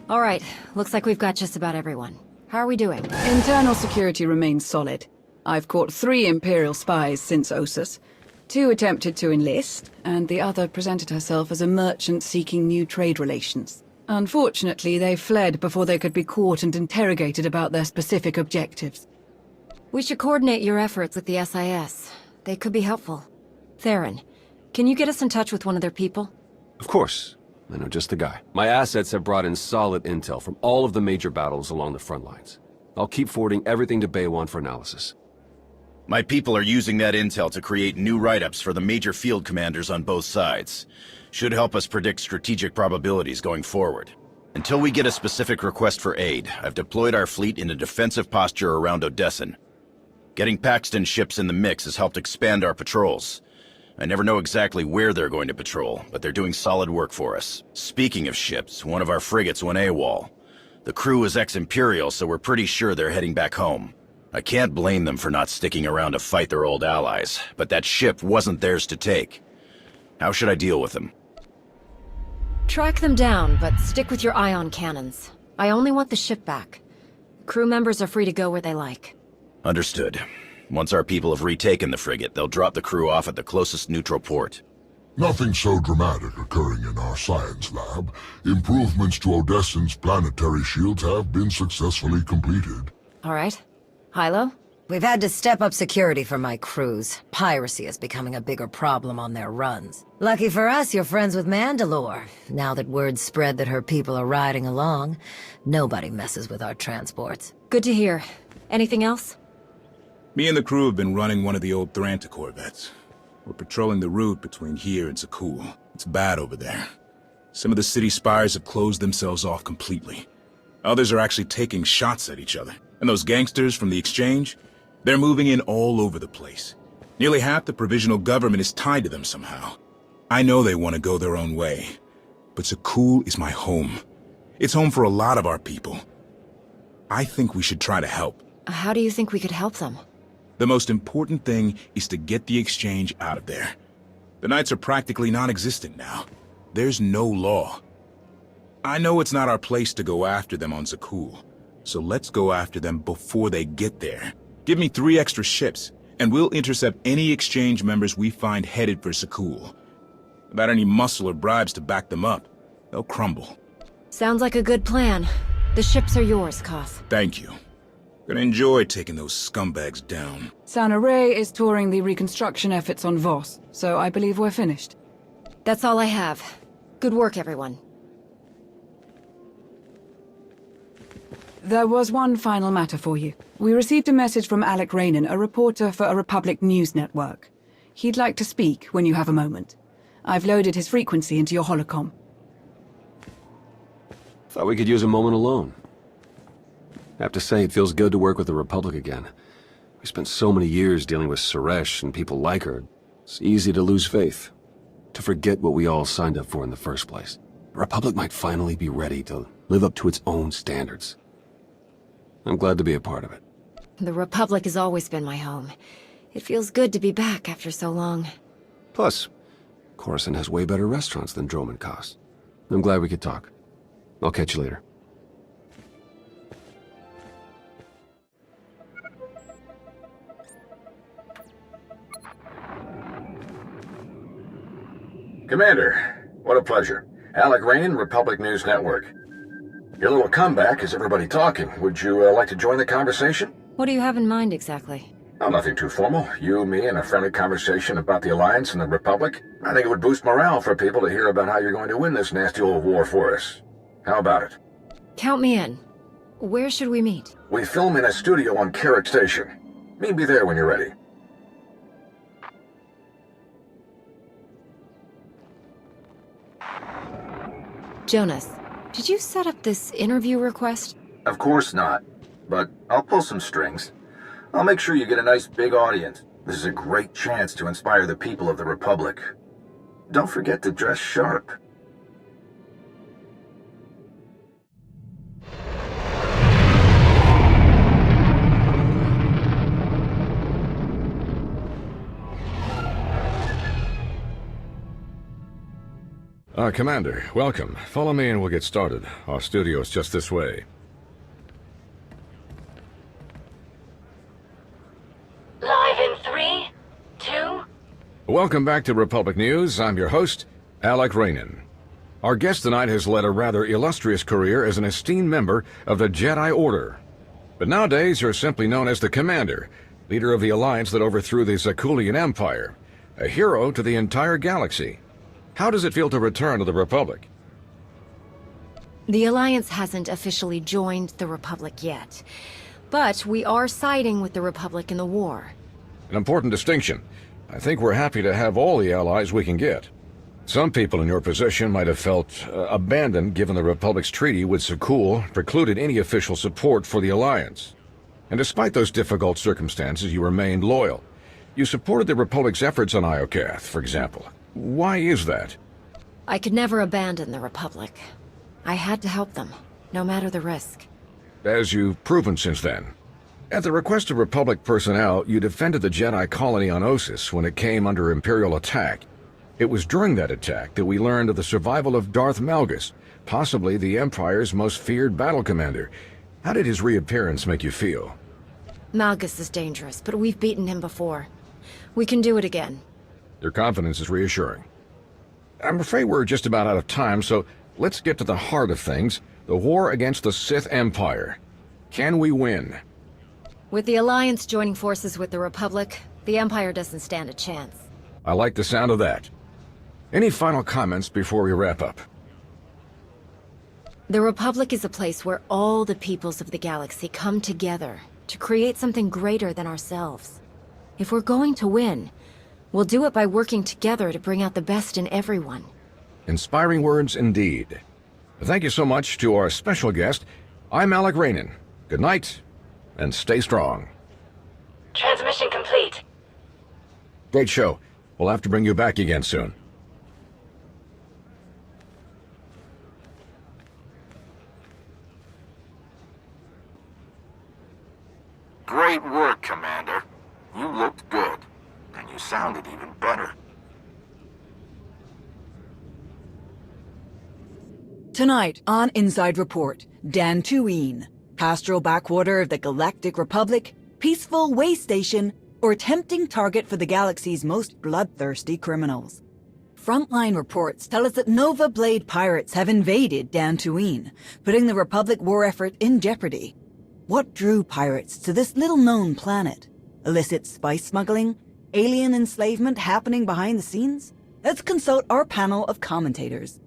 All right, looks like we've got just about everyone. How are we doing? Internal security remains solid. I've caught 3 Imperial spies since Ossus. 2 attempted to enlist, and the other presented herself as a merchant seeking new trade relations. Unfortunately, they fled before they could be caught and interrogated about their specific objectives. We should coordinate your efforts with the SIS. They could be helpful. Theron, can you get us in touch with one of their people? Of course. I know just the guy. My assets have brought in solid intel from all of the major battles along the front lines. I'll keep forwarding everything to Baywan for analysis. My people are using that intel to create new write-ups for the major field commanders on both sides. Should help us predict strategic probabilities going forward. Until we get a specific request for aid, I've deployed our fleet in a defensive posture around Odessan. Getting Paxton ships in the mix has helped expand our patrols. I never know exactly where they're going to patrol, but they're doing solid work for us. Speaking of ships, one of our frigates went AWOL. The crew is ex-Imperial, so we're pretty sure they're heading back home. I can't blame them for not sticking around to fight their old allies, but that ship wasn't theirs to take. How should I deal with them? Track them down, but stick with your ion cannons. I only want the ship back. Crew members are free to go where they like. Understood. Once our people have retaken the frigate, they'll drop the crew off at the closest neutral port. Nothing so dramatic occurring in our science lab. Improvements to Odessan's planetary shields have been successfully completed. All right. Hilo? We've had to step up security for my crews. Piracy is becoming a bigger problem on their runs. Lucky for us, you're friends with Mandalore. Now that word's spread that her people are riding along, nobody messes with our transports. Good to hear. Anything else? Me and the crew have been running one of the old Thranta corvettes. We're patrolling the route between here and Zakul. It's bad over there. Some of the city spires have closed themselves off completely. Others are actually taking shots at each other. And those gangsters from the exchange? They're moving in all over the place. Nearly half the provisional government is tied to them somehow. I know they want to go their own way. But Zakul is my home. It's home for a lot of our people. I think we should try to help. How do you think we could help them? The most important thing is to get the exchange out of there. The Knights are practically non-existent now. There's no law. I know it's not our place to go after them on Zakul, so let's go after them before they get there. Give me 3 extra ships, and we'll intercept any exchange members we find headed for Zakul. Without any muscle or bribes to back them up, they'll crumble. Sounds like a good plan. The ships are yours, Koth. Thank you. Gonna enjoy taking those scumbags down. Sana Ray is touring the reconstruction efforts on Voss, so I believe we're finished. That's all I have. Good work, everyone. There was one final matter for you. We received a message from Alec Rainan, a reporter for a Republic news network. He'd like to speak when you have a moment. I've loaded his frequency into your holocom. Thought we could use a moment alone. I have to say, it feels good to work with the Republic again. We spent so many years dealing with Suresh and people like her. It's easy to lose faith, to forget what we all signed up for in the first place. The Republic might finally be ready to live up to its own standards. I'm glad to be a part of it. The Republic has always been my home. It feels good to be back after so long. Plus, Coruscant has way better restaurants than Droman Kos. I'm glad we could talk. I'll catch you later. Commander, what a pleasure. Alec Rainan, Republic News Network. Your little comeback has everybody talking. Would you like to join the conversation? What do you have in mind exactly? Oh, nothing too formal. You, me, and a friendly conversation about the Alliance and the Republic. I think it would boost morale for people to hear about how you're going to win this nasty old war for us. How about it? Count me in. Where should we meet? We film in a studio on Carrick Station. Meet me there when you're ready. Jonas, did you set up this interview request? Of course not. But I'll pull some strings. I'll make sure you get a nice big audience. This is a great chance to inspire the people of the Republic. Don't forget to dress sharp. Commander, welcome. Follow me and we'll get started. Our studio is just this way. Live in 3, 2... Welcome back to Republic News. I'm your host, Alec Rainon. Our guest tonight has led a rather illustrious career as an esteemed member of the Jedi Order. But nowadays, you're simply known as the Commander, leader of the alliance that overthrew the Zakulian Empire, a hero to the entire galaxy. How does it feel to return to the Republic? The Alliance hasn't officially joined the Republic yet, but we are siding with the Republic in the war. An important distinction. I think we're happy to have all the allies we can get. Some people in your position might have felt abandoned given the Republic's treaty with Zakul precluded any official support for the Alliance. And despite those difficult circumstances, you remained loyal. You supported the Republic's efforts on Iokath, for example. Why is that? I could never abandon the Republic. I had to help them, no matter the risk. As you've proven since then. At the request of Republic personnel, you defended the Jedi colony on Ossus when it came under Imperial attack. It was during that attack that we learned of the survival of Darth Malgus, possibly the Empire's most feared battle commander. How did his reappearance make you feel? Malgus is dangerous, but we've beaten him before. We can do it again. Your confidence is reassuring. I'm afraid we're just about out of time, so let's get to the heart of things. The war against the Sith Empire. Can we win? With the Alliance joining forces with the Republic, the Empire doesn't stand a chance. I like the sound of that. Any final comments before we wrap up? The Republic is a place where all the peoples of the galaxy come together to create something greater than ourselves. If we're going to win, we'll do it by working together to bring out the best in everyone. Inspiring words indeed. Thank you so much to our special guest. I'm Alec Rainon. Good night, and stay strong. Transmission complete. Great show. We'll have to bring you back again soon. Great work, Commander. You looked good, and you sounded even better. Tonight on Inside Report, Dantooine, pastoral backwater of the Galactic Republic, peaceful way station, or tempting target for the galaxy's most bloodthirsty criminals. Frontline reports tell us that Nova Blade pirates have invaded Dantooine, putting the Republic war effort in jeopardy. What drew pirates to this little-known planet? Illicit spice smuggling? Alien enslavement happening behind the scenes? Let's consult our panel of commentators.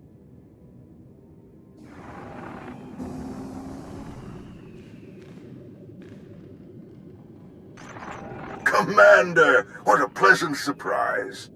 Commander, what a pleasant surprise.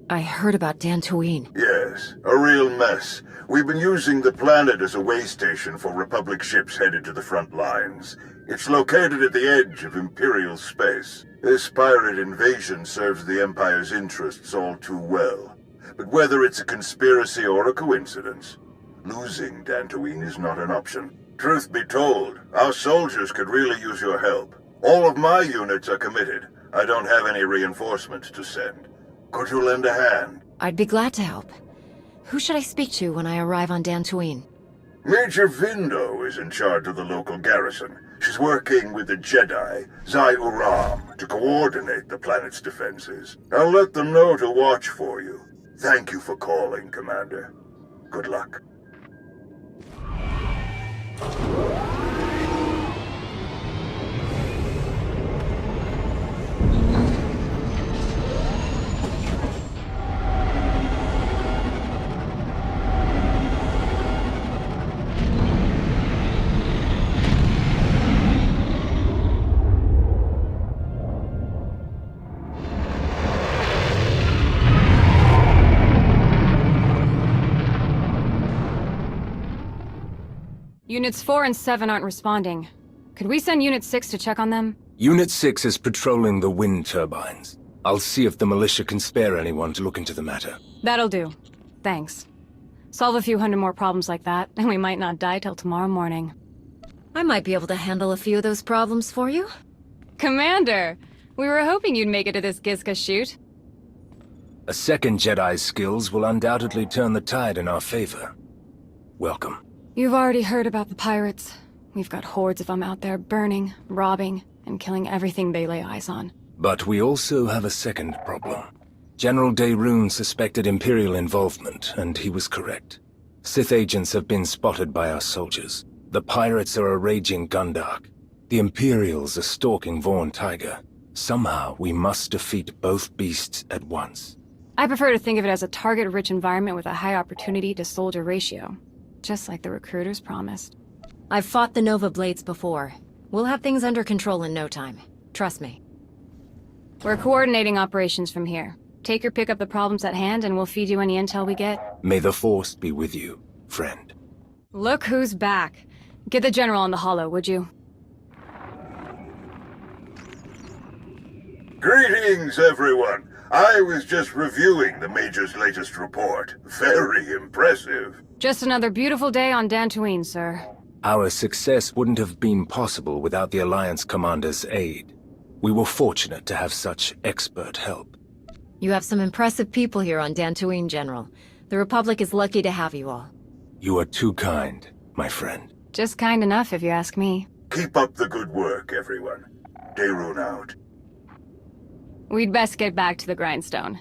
I heard about Dantooine. Yes, a real mess. We've been using the planet as a way station for Republic ships headed to the front lines. It's located at the edge of Imperial space. This pirate invasion serves the Empire's interests all too well. But whether it's a conspiracy or a coincidence, losing Dantooine is not an option. Truth be told, our soldiers could really use your help. All of my units are committed. I don't have any reinforcements to send. Could you lend a hand? I'd be glad to help. Who should I speak to when I arrive on Dantooine? Major Vindo is in charge of the local garrison. She's working with the Jedi, SWTOR, to coordinate the planet's defenses. I'll let them know to watch for you. Thank you for calling, Commander. Good luck. Units 4 and 7 aren't responding. Could we send Unit 6 to check on them? Unit 6 is patrolling the wind turbines. I'll see if the militia can spare anyone to look into the matter. That'll do. Thanks. Solve a few hundred more problems like that, and we might not die till tomorrow morning. I might be able to handle a few of those problems for you. Commander! We were hoping you'd make it to this Gizka shoot. A second Jedi's skills will undoubtedly turn the tide in our favor. Welcome. You've already heard about the pirates. We've got hordes of them out there burning, robbing, and killing everything they lay eyes on. But we also have a second problem. General Daerun suspected Imperial involvement, and he was correct. Sith agents have been spotted by our soldiers. The pirates are a raging Gundark. The Imperials are stalking Vaughn Tiger. Somehow, we must defeat both beasts at once. I prefer to think of it as a target-rich environment with a high opportunity-to-soldier ratio. Just like the recruiters promised. I've fought the Nova Blades before. We'll have things under control in no time. Trust me. We're coordinating operations from here. Take your pick of the problems at hand and we'll feed you any intel we get. May the Force be with you, friend. Look who's back. Get the General on the holo, would you? Greetings, everyone. I was just reviewing the Major's latest report. Very impressive. Just another beautiful day on Dantooine, sir. Our success wouldn't have been possible without the Alliance Commander's aid. We were fortunate to have such expert help. You have some impressive people here on Dantooine, General. The Republic is lucky to have you all. You are too kind, my friend. Just kind enough, if you ask me. Keep up the good work, everyone. Daerun out. We'd best get back to the grindstone.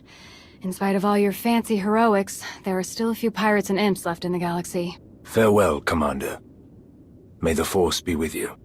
In spite of all your fancy heroics, there are still a few pirates and imps left in the galaxy. Farewell, Commander. May the Force be with you.